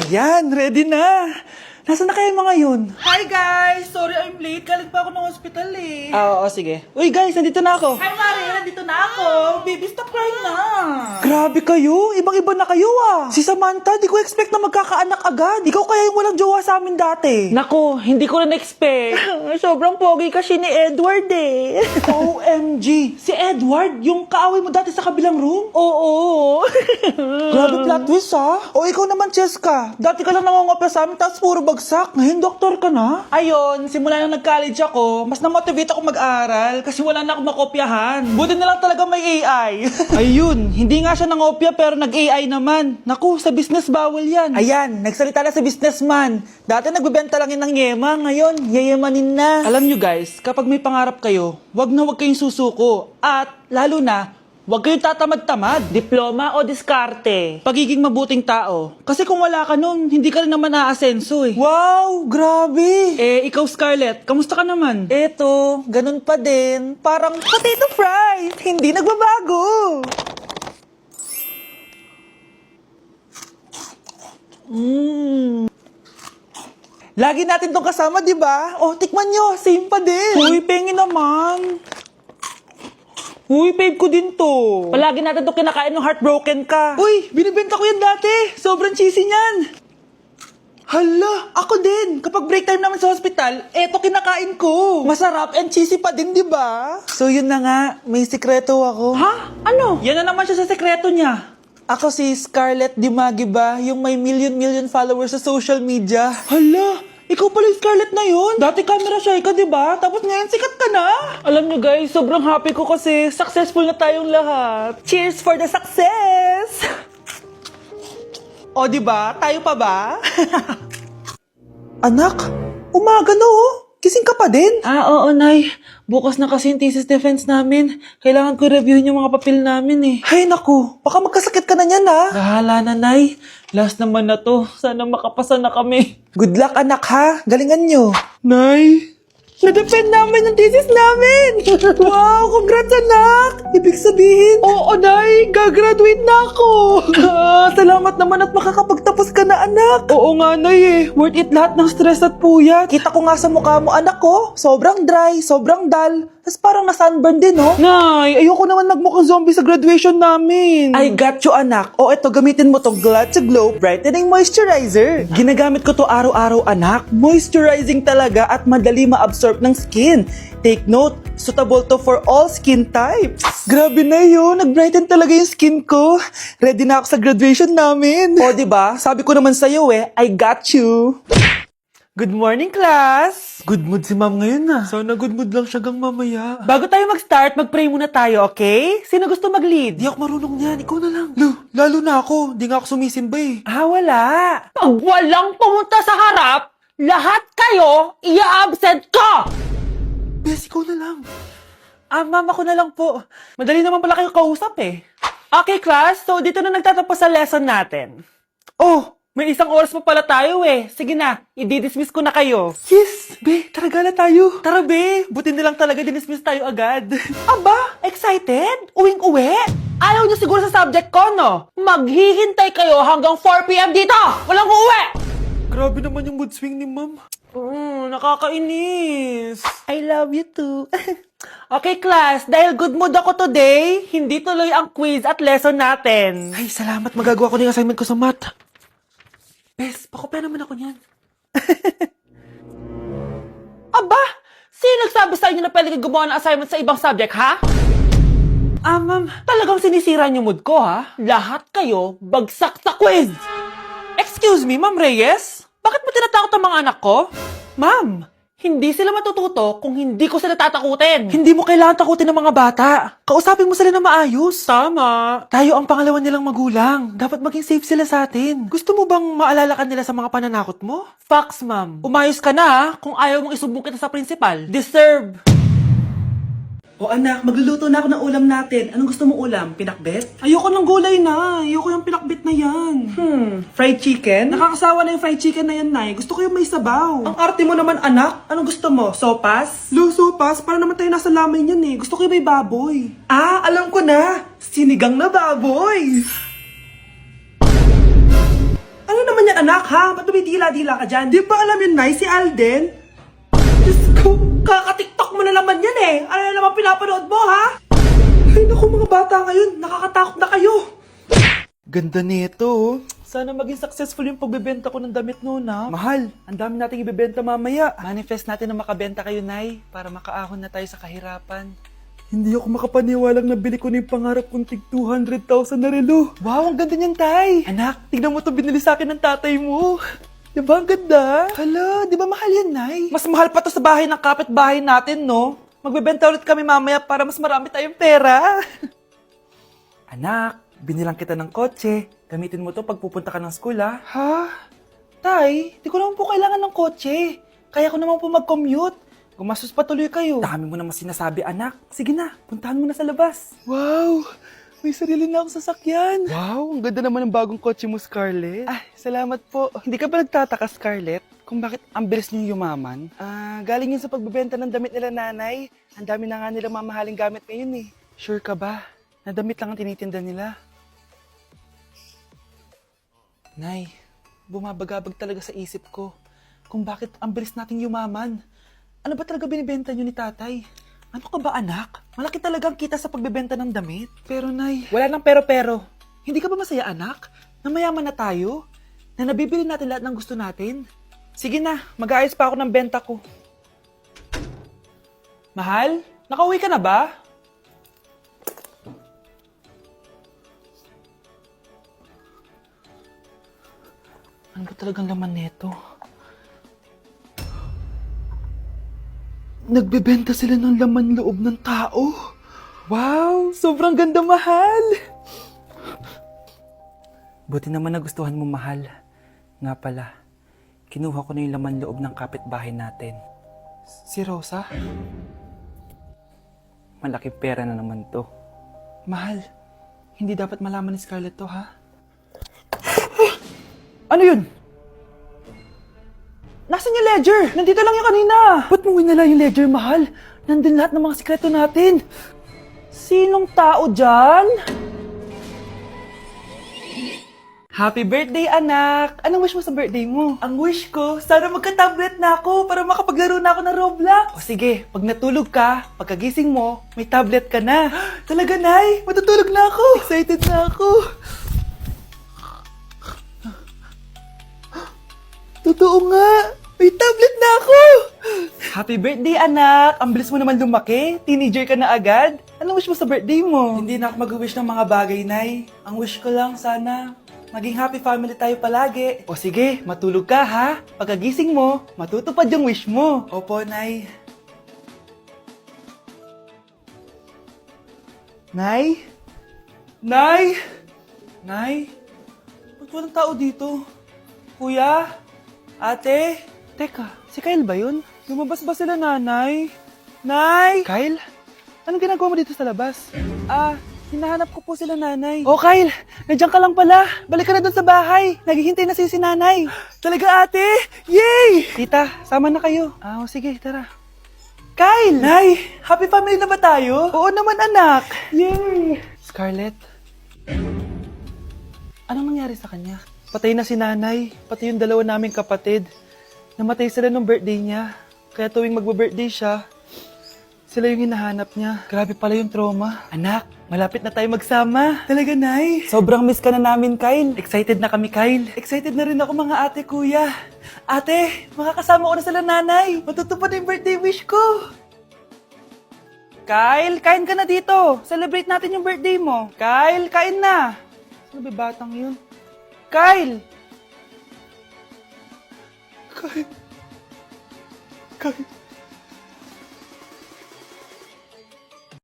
Ayan, ready na. Nasaan na kayo mga yun? Hi guys! Sorry I'm late. Galing pa ako ng hospital eh. Oo, sige. Uy guys, nandito na ako. Hi Mari! Nandito na ako! Baby, stop crying na! Grabe kayo, ibang-iba na kayo ah. Si Samantha, di ko expect na magkakaanak agad. Ikaw kaya yung walang jowa sa amin dati. Nako, hindi ko na expect. Sobrang pogi kasi ni Edward eh. OMG! Si Edward, yung kaaway mo dati sa kabilang room? Oo. Grabe plot twist ha. O ikaw naman, Cheska. Dati ka lang nangongopya sa amin, tapos puro bagsak. Ngayon, doktor ka na. Ayun, simula nang nag-college ako, mas na-motivate ako mag-aral kasi wala na akong makopyahan. Buti na lang talaga may AI. Ayun, hindi nga siya nangopya pero nag-AI naman. Naku, sa business bawal yan. Ayan, nagsalita na sa businessman. Dati nagbebenta lang yun ng yema, ngayon, yayemanin na. Alam nyo guys, kapag may pangarap kayo, wag na wag kayong susuko. At, lalo na, huwag kayong tatamad-tamad. Diploma o diskarte? Pagiging mabuting tao. Kasi kung wala ka nun, hindi ka rin naman aasenso eh. Wow, grabe! Eh, ikaw Scarlett, kamusta ka naman? Eto, ganun pa din. Parang potato fries, hindi nagbabago. Lagi natin tong kasama, di ba? Oh, tikman nyo, same pa din. Uy, pengi naman. Uy, babe ko din to. Palagi natin to kinakain ng heartbroken ka. Uy, binibenta ko yan dati. Sobrang cheesy niyan. Hala, ako din. Kapag break time naman sa hospital, eto kinakain ko. Masarap and cheesy pa din, di ba? So yun na nga, may sikreto ako. Ha? Ano? Yan na naman siya sa sekreto niya. Ako si Scarlett Dimagi ba, yung may million followers sa social media. Hala, ikaw pala yung Scarlett na yun. Dati camera shy ka, di ba? Tapos ngayon sikat ka na. Alam nyo guys, sobrang happy ko kasi successful na tayong lahat. Cheers for the success! O, di ba? Tayo pa ba? Anak, umaga na oh. Gising ka pa din? Oo, Nay. Bukas na kasi yung thesis defense namin. Kailangan ko reviewin yung mga papel namin eh. Hay naku, baka magkasakit ka na niyan ha. Bahala na, Nay. Last naman na to. Sana makapasa na kami. Good luck anak ha, galingan nyo. Nay, na-defend namin yung thesis namin! Wow, congrats anak! Ibig sabihin, Oo, Nay! Gagraduate na ako! salamat naman at makakapagtapos ka na anak. Oo nga, Nay eh. Worth it lahat ng stress at puyat. Kita ko nga sa mukha mo anak ko, sobrang dry, sobrang dull. Tapos parang na-sunburn din oh. Nay, ayoko naman magmukhang zombie sa graduation namin. I got you anak. O eto, gamitin mo tong Glad to Glow Brightening Moisturizer. Ginagamit ko to araw-araw anak. Moisturizing talaga at madali ma-absorb ng skin. Take note, suitable to for all skin types. Grabe na yun, nag-brighten talaga yung skin ko. Ready na ako sa graduation namin. O diba, sabi ko naman sa'yo eh, I got you. Good morning, class! Good mood si ma'am ngayon na. Sana good mood lang siya gang mamaya. Bago tayo mag-start, mag-pray muna tayo, okay? Sino gusto mag-lead? Di ako marunong niyan, ikaw na lang. Lalo na ako, di nga ako sumisimba eh. Wala. Pag walang pumunta sa harap, lahat kayo, ia-absent ko! Bes, ikaw na lang. Mama ko na lang po. Madali naman pala kayo kausap eh. Okay, class. So, dito na nagtatapos sa lesson natin. Oh, May isang oras pa pala tayo eh. Sige na, i-dismiss ko na kayo. yes! Be, tara gala tayo. Tara be, buti na lang talaga dinismiss tayo agad. Aba, excited? Uwing-uwi? Ayaw niyo siguro sa subject ko, no? Maghihintay kayo hanggang 4 p.m. dito! Walang uuwi! Grabe naman yung mood swing ni ma'am. Nakakainis. I love you too. Okay, class, dahil good mood ako today, hindi tuloy ang quiz at lesson natin. Ay, salamat. Magagawa ko na yung assignment ko sa math. Bes, pakopya naman ako niyan. Aba, sino nagsabi sa inyo na pwede kayo gumawa ng assignment sa ibang subject, ha? Ma'am. Talagang sinisira niyo mood ko, ha? Lahat kayo bagsak sa quiz! Excuse me, Ma'am Reyes? Bakit mo tinatakot ang mga anak ko? Ma'am, hindi sila matututo kung hindi ko sila tatakutin. Hindi mo kailangan takutin ng mga bata. Kausapin mo sila na maayos. Tama. Tayo ang pangalawa nilang magulang. Dapat maging safe sila sa atin. Gusto mo bang maalala ka nila sa mga pananakot mo? Facts, ma'am. Umayos ka na ha, kung ayaw mong isumbong kita sa principal. Deserve. O anak, magluluto na ako ng ulam natin. Anong gusto mong ulam? Pinakbet? Ayoko ng gulay na. Ayoko yung pinakbit na yan. Fried chicken? Nakakasawa na yung fried chicken na yan, Nay. Gusto ko yung may sabaw. Ang arte mo naman anak. Anong gusto mo? Sopas? Luso pas, para naman tayo nasa lamay niyan eh. Gusto ko yung may baboy. Ah, alam ko na. Sinigang na baboy. Ano naman yan anak? ha? Ba't dumidila-dila ka dyan? Di ba alam yun, Nay, si Alden? Diyos ko, kaka-tiktok mo na naman yan eh. Ano na naman pinapanood mo, ha? Ay, naku mga bata ngayon, nakakatakot na kayo. Ganda nito, oh. Sana maging successful yung pagbebenta ko ng damit noon, ha? Mahal, ang dami nating ibebenta mamaya. Manifest natin na makabenta kayo, Nay, para makaahon na tayo sa kahirapan. Hindi ako makapaniwalang nabili ko na yung pangarap kong tig 200,000 na relo. Wow, ang ganda niyan, Tay. Anak, tignan mo itong binili sa akin ng tatay mo. Diba ang ganda? Hala, di ba mahal yan, Nay? Mas mahal pa to sa bahay ng kapitbahay natin, no? Magbebenta ulit kami mamaya para mas marami tayong pera. Anak, binilang kita ng kotse. Gamitin mo to pag pupunta ka ng school, ha? Ha? Tay, di ko naman po kailangan ng kotse. Kaya ko naman po mag-commute. Gumastos pa tuloy kayo. Dami mo naman sinasabi, anak. Sige na, puntahan mo na sa labas. Wow! May sarili na akong sasakyan. Wow, ang ganda naman ng bagong kotse mo, Scarlett. Ah, salamat po. Hindi ka ba nagtataka, Scarlett, kung bakit ang bilis niyong yumaman? Galing yun sa pagbebenta ng damit nila nanay. Ang dami na nga nilang mamahaling gamit ngayon eh. Sure ka ba? Na damit lang ang tinitinda nila? Nay, bumabagabag talaga sa isip ko kung bakit ang bilis nating yumaman. Ano ba talaga binibenta niyo ni tatay? Ano ka ba anak? Malaki talaga ang kita sa pagbebenta ng damit. Pero Nay, wala nang pero. Hindi ka ba masaya anak? Na mayaman na tayo? Na nabibili natin lahat ng gusto natin? Sige na, mag-aayos pa ako ng benta ko. Mahal, nakauwi ka na ba? Ano ba talagang laman nito? Nagbebenta sila ng laman loob ng tao. Wow! Sobrang ganda, mahal! Buti naman nagustuhan mo, mahal. Nga pala, kinuha ko na yung laman loob ng kapitbahay natin. Si Rosa? Malaking pera na naman to. Mahal, hindi dapat malaman ni Scarlett to, ha? Ano yun? Nasaan yung ledger? Nandito lang yung kanina. Ba't mo winala yung ledger, mahal? Nandun lahat ng mga sikreto natin. Sinong tao dyan? Happy birthday, anak! Anong wish mo sa birthday mo? Ang wish ko, sana magka-tablet na ako para makapaglaro na ako ng Roblox. O sige, pag natulog ka, pagkagising mo, may tablet ka na. Talaga, Nay? Matutulog na ako. Excited na ako. Totoo nga! May tablet na ako! Happy birthday, anak! Ang bilis mo naman lumaki. Teenager ka na agad. Anong wish mo sa birthday mo? Hindi na ako mag-wish ng mga bagay, Nay. Ang wish ko lang, sana maging happy family tayo palagi. O sige, matulog ka, ha? Pagkagising mo, matutupad yung wish mo. Opo, Nay. Nay? Nay? Nay? Ba't walang tao dito? Kuya? Ate? Teka, si Kyle ba yun? Lumabas ba sila, nanay? Nay! Kyle? Anong ginagawa mo dito sa labas? Hinahanap ko po sila, nanay. Oh, Kyle! Nandiyan ka lang pala. Balik ka na dun sa bahay. Naghihintay na si nanay. Talaga, ate? Yay! Tita, sama na kayo. Sige, tara. Kyle! Nay! Happy family na ba tayo? Oo naman, anak. Yay! Scarlett? Anong nangyari sa kanya? Patay na si nanay, pati yung dalawa naming kapatid. Namatay sila nung birthday niya. Kaya tuwing magbe-birthday siya, sila yung hinahanap niya. Grabe pala yung trauma. Anak, malapit na tayo magsama. Talaga, Nay. Sobrang miss ka na namin, Kyle. Excited na kami, Kyle. Excited na rin ako, mga ate, kuya. Ate, makakasama ko na sila, nanay. Matutupad na yung birthday wish ko. Kyle, kain ka na dito. Celebrate natin yung birthday mo. Kyle, kain na. Sino ba batang yun? Kyle! Kyle!